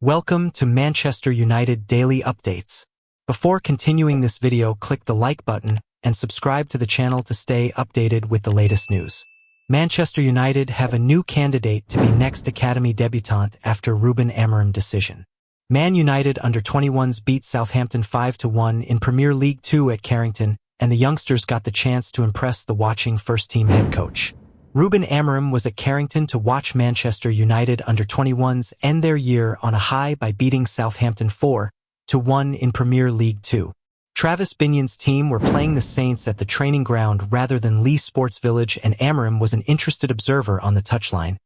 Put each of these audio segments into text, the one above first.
Welcome to Manchester United Daily Updates. Before continuing this video, click the like button and subscribe to the channel to stay updated with the latest news. Manchester United have a new candidate to be next academy debutant after Ruben Amorim decision. Man United under-21s beat Southampton 5-1 in Premier League 2 at Carrington, and the youngsters got the chance to impress the watching first-team head coach. Ruben Amorim was at Carrington to watch Manchester United under-21s end their year on a high by beating Southampton 4-1 in Premier League 2. Travis Binion's team were playing the Saints at the training ground rather than Leigh Sports Village, and Amorim was an interested observer on the touchline,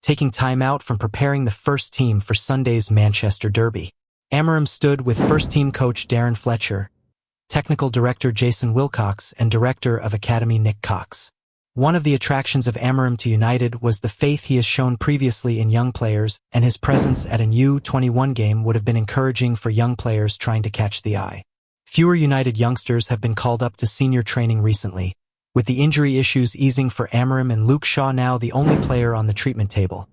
taking time out from preparing the first team for Sunday's Manchester derby. Amorim stood with first-team coach Darren Fletcher, technical director Jason Wilcox, and director of academy Nick Cox. One of the attractions of Amorim to United was the faith he has shown previously in young players, and his presence at an U21 game would have been encouraging for young players trying to catch the eye. Fewer United youngsters have been called up to senior training recently, with the injury issues easing for Amorim and Luke Shaw now the only player on the treatment table.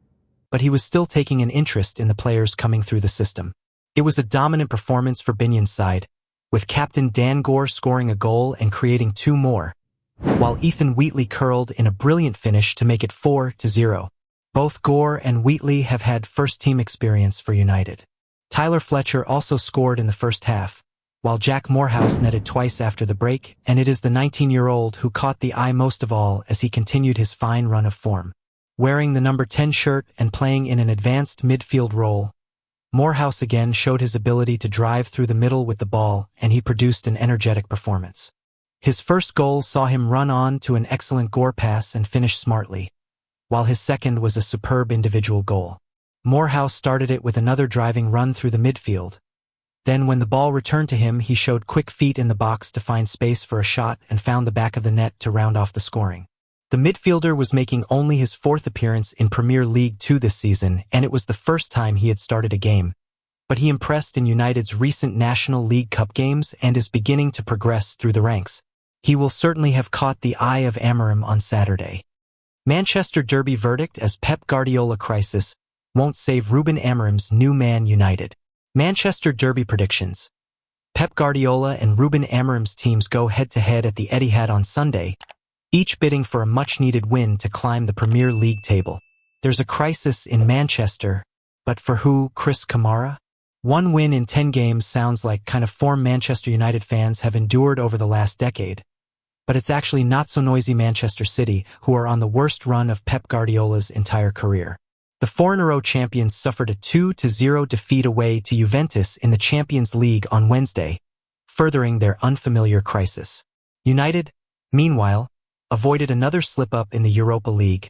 But he was still taking an interest in the players coming through the system. It was a dominant performance for Binion's side, with captain Dan Gore scoring a goal and creating two more, while Ethan Wheatley curled in a brilliant finish to make it 4-0. Both Gore and Wheatley have had first-team experience for United. Tyler Fletcher also scored in the first half, while Jack Morehouse netted twice after the break, and it is the 19-year-old who caught the eye most of all as he continued his fine run of form. Wearing the number 10 shirt and playing in an advanced midfield role, Morehouse again showed his ability to drive through the middle with the ball, and he produced an energetic performance. His first goal saw him run on to an excellent Gore pass and finish smartly, while his second was a superb individual goal. Morehouse started it with another driving run through the midfield. Then when the ball returned to him, he showed quick feet in the box to find space for a shot and found the back of the net to round off the scoring. The midfielder was making only his fourth appearance in Premier League 2 this season, and it was the first time he had started a game. But he impressed in United's recent National League Cup games and is beginning to progress through the ranks. He will certainly have caught the eye of Amorim on Saturday. Manchester derby verdict as Pep Guardiola crisis won't save Ruben Amorim's new Man United. Manchester derby predictions. Pep Guardiola and Ruben Amorim's teams go head-to-head at the Etihad on Sunday, each bidding for a much-needed win to climb the Premier League table. There's a crisis in Manchester, but for who? Chris Kamara? One win in 10 games sounds like kind of form Manchester United fans have endured over the last decade. But it's actually not so noisy Manchester City, who are on the worst run of Pep Guardiola's entire career. The 4-in-a-row champions suffered a 2-0 defeat away to Juventus in the Champions League on Wednesday, furthering their unfamiliar crisis. United, meanwhile, avoided another slip-up in the Europa League,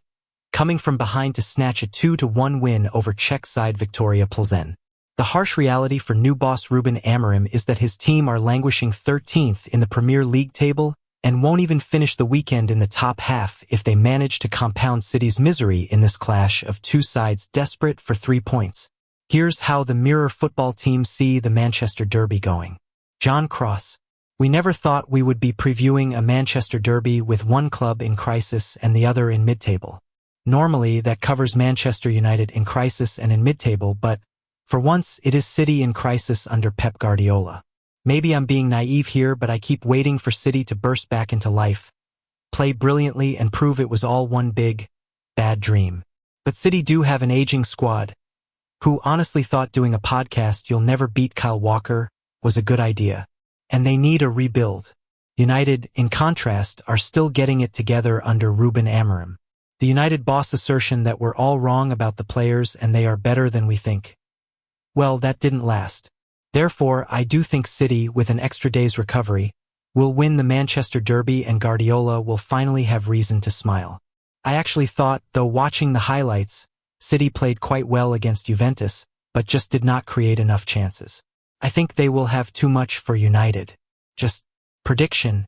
coming from behind to snatch a 2-1 win over Czech side Victoria Plzeň. The harsh reality for new boss Ruben Amorim is that his team are languishing 13th in the Premier League table and won't even finish the weekend in the top half if they manage to compound City's misery in this clash of two sides desperate for 3 points. Here's how the Mirror football team see the Manchester derby going. John Cross. We never thought we would be previewing a Manchester derby with one club in crisis and the other in mid-table. Normally, that covers Manchester United in crisis and in mid-table, but for once, it is City in crisis under Pep Guardiola. Maybe I'm being naive here, but I keep waiting for City to burst back into life, play brilliantly, and prove it was all one big, bad dream. But City do have an aging squad. Who honestly thought doing a podcast "You'll Never Beat Kyle Walker" was a good idea? And they need a rebuild. United, in contrast, are still getting it together under Ruben Amorim. The United boss assertion that we're all wrong about the players and they are better than we think. Well, that didn't last. Therefore, I do think City, with an extra day's recovery, will win the Manchester derby and Guardiola will finally have reason to smile. I actually thought, though watching the highlights, City played quite well against Juventus, but just did not create enough chances. I think they will have too much for United. Just prediction.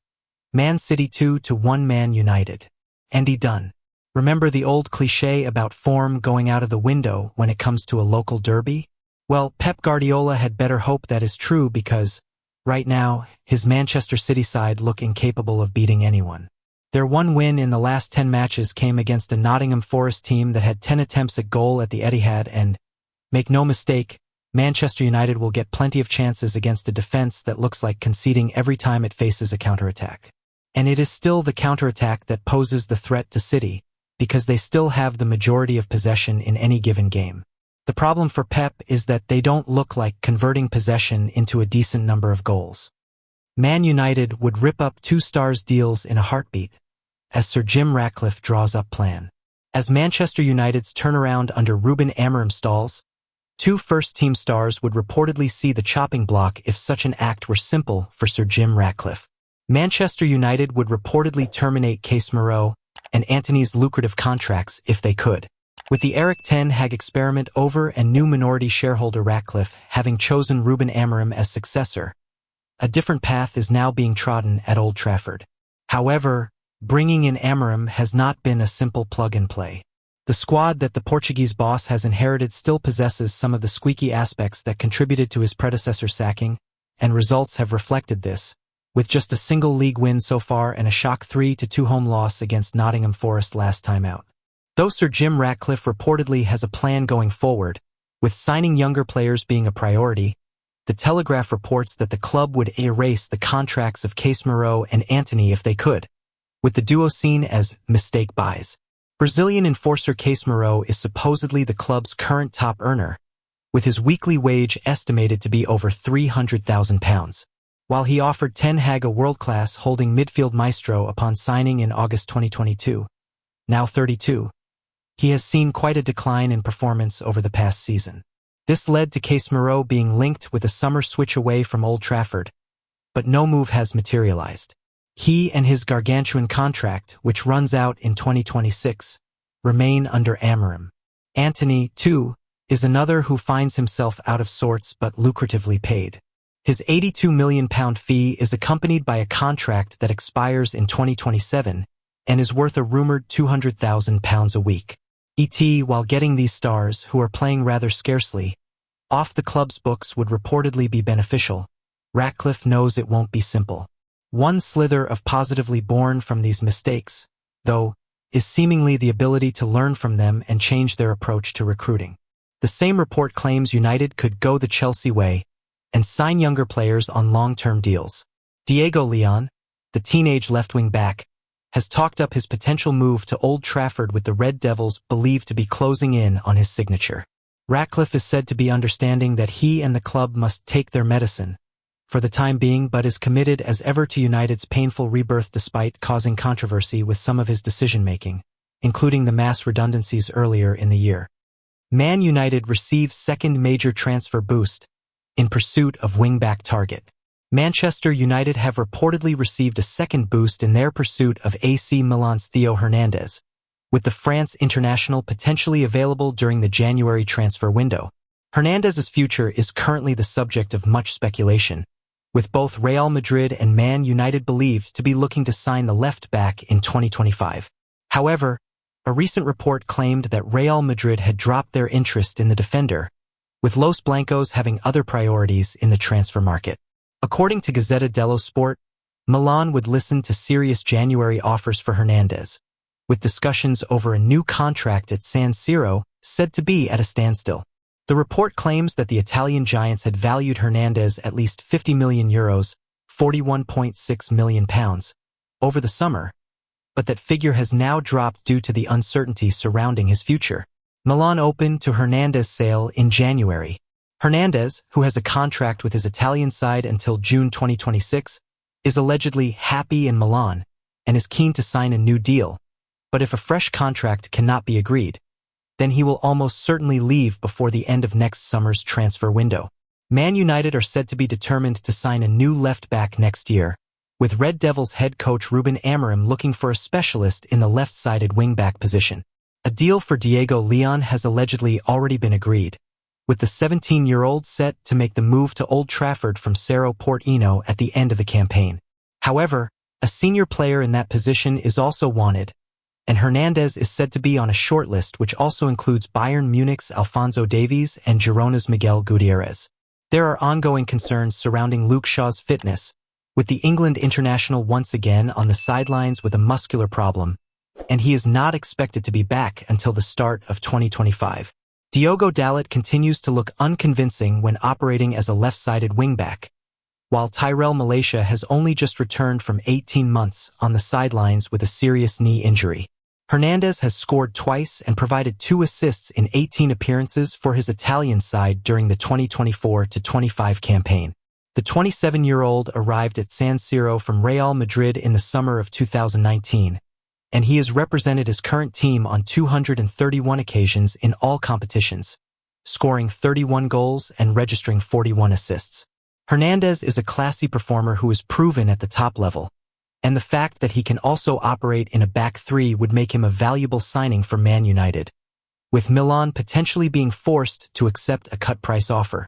Man City 2-1 Man United. Andy Dunn. Remember the old cliché about form going out of the window when it comes to a local derby? Well, Pep Guardiola had better hope that is true because, right now, his Manchester City side look incapable of beating anyone. Their one win in the last 10 matches came against a Nottingham Forest team that had 10 attempts at goal at the Etihad and, make no mistake, Manchester United will get plenty of chances against a defense that looks like conceding every time it faces a counterattack. And it is still the counterattack that poses the threat to City, because they still have the majority of possession in any given game. The problem for Pep is that they don't look like converting possession into a decent number of goals. Man United would rip up 2-stars deals in a heartbeat, as Sir Jim Ratcliffe draws up plan. As Manchester United's turnaround under Ruben Amorim stalls, 2 first-team stars would reportedly see the chopping block if such an act were simple for Sir Jim Ratcliffe. Manchester United would reportedly terminate Casemiro and Antony's lucrative contracts if they could. With the Erik ten Hag experiment over and new minority shareholder Ratcliffe having chosen Ruben Amorim as successor, a different path is now being trodden at Old Trafford. However, bringing in Amorim has not been a simple plug-and-play. The squad that the Portuguese boss has inherited still possesses some of the squeaky aspects that contributed to his predecessor's sacking, and results have reflected this, with just a single league win so far and a shock 3-2 home loss against Nottingham Forest last time out. Though Sir Jim Ratcliffe reportedly has a plan going forward, with signing younger players being a priority, the Telegraph reports that the club would erase the contracts of Casemiro and Antony if they could, with the duo seen as mistake buys. Brazilian enforcer Casemiro is supposedly the club's current top earner, with his weekly wage estimated to be over £300,000. While he offered Ten Hag a world-class holding midfield maestro upon signing in August 2022, now 32, he has seen quite a decline in performance over the past season. This led to Casemiro being linked with a summer switch away from Old Trafford, but no move has materialized. He and his gargantuan contract, which runs out in 2026, remain under Amorim. Antony, too, is another who finds himself out of sorts but lucratively paid. His £82 million fee is accompanied by a contract that expires in 2027 and is worth a rumored £200,000 a week. While getting these stars, who are playing rather scarcely, off the club's books would reportedly be beneficial, Ratcliffe knows it won't be simple. One slither of positively born from these mistakes, though, is seemingly the ability to learn from them and change their approach to recruiting. The same report claims United could go the Chelsea way and sign younger players on long-term deals. Diego Leon, the teenage left-wing back, has talked up his potential move to Old Trafford, with the Red Devils believed to be closing in on his signature. Ratcliffe is said to be understanding that he and the club must take their medicine for the time being, but is committed as ever to United's painful rebirth despite causing controversy with some of his decision-making, including the mass redundancies earlier in the year. Man United receives second major transfer boost in pursuit of wing-back target. Manchester United have reportedly received a second boost in their pursuit of AC Milan's Theo Hernandez, with the France international potentially available during the January transfer window. Hernandez's future is currently the subject of much speculation, with both Real Madrid and Man United believed to be looking to sign the left-back in 2025. However, a recent report claimed that Real Madrid had dropped their interest in the defender, with Los Blancos having other priorities in the transfer market. According to Gazzetta dello Sport, Milan would listen to serious January offers for Hernandez, with discussions over a new contract at San Siro said to be at a standstill. The report claims that the Italian giants had valued Hernandez at least €50 million, £41.6 million, over the summer, but that figure has now dropped due to the uncertainty surrounding his future. Milan opened to Hernandez sale in January. Hernandez, who has a contract with his Italian side until June 2026, is allegedly happy in Milan and is keen to sign a new deal, but if a fresh contract cannot be agreed, then he will almost certainly leave before the end of next summer's transfer window. Man United are said to be determined to sign a new left-back next year, with Red Devils head coach Ruben Amorim looking for a specialist in the left-sided wing-back position. A deal for Diego Leon has allegedly already been agreed, with the 17-year-old set to make the move to Old Trafford from Cerro Porteño at the end of the campaign. However, a senior player in that position is also wanted, and Hernandez is said to be on a shortlist which also includes Bayern Munich's Alphonso Davies and Girona's Miguel Gutierrez. There are ongoing concerns surrounding Luke Shaw's fitness, with the England international once again on the sidelines with a muscular problem, and he is not expected to be back until the start of 2025. Diogo Dalot continues to look unconvincing when operating as a left-sided wingback, while Tyrell Malaysia has only just returned from 18 months on the sidelines with a serious knee injury. Hernandez has scored twice and provided 2 assists in 18 appearances for his Italian side during the 2024-25 campaign. The 27-year-old arrived at San Siro from Real Madrid in the summer of 2019, and he has represented his current team on 231 occasions in all competitions, scoring 31 goals and registering 41 assists. Hernandez is a classy performer who is proven at the top level, and the fact that he can also operate in a back three would make him a valuable signing for Man United, with Milan potentially being forced to accept a cut-price offer.